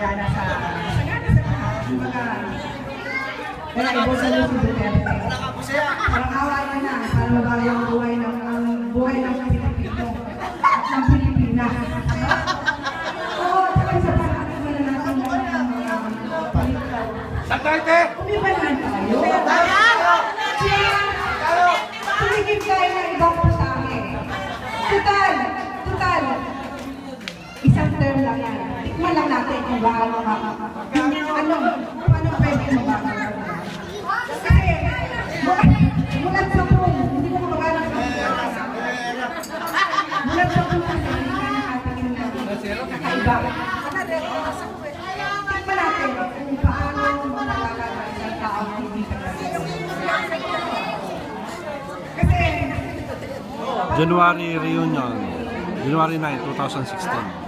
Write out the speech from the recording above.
sagana sa lahat. Kaya ibo sa Lucy Duterte. Parang awa na para mabago yung buhay ng Pilipino at ng Pilipinas. Oo, tsaka sa pag-aakit na natin ng mga political. Umibanan tayo. Tumigil tayo ng ibang putahe. Total. Isang term lang yan. Tikman lang natin kung paano pwede mabago. Kasi, mulat sa pool, hindi ko magana sa mulat sa pool kasi hindi na nakatakin na kakaiba. Tikman natin kung paano magagawa ng tao hindi January reunion, January 9, 2016.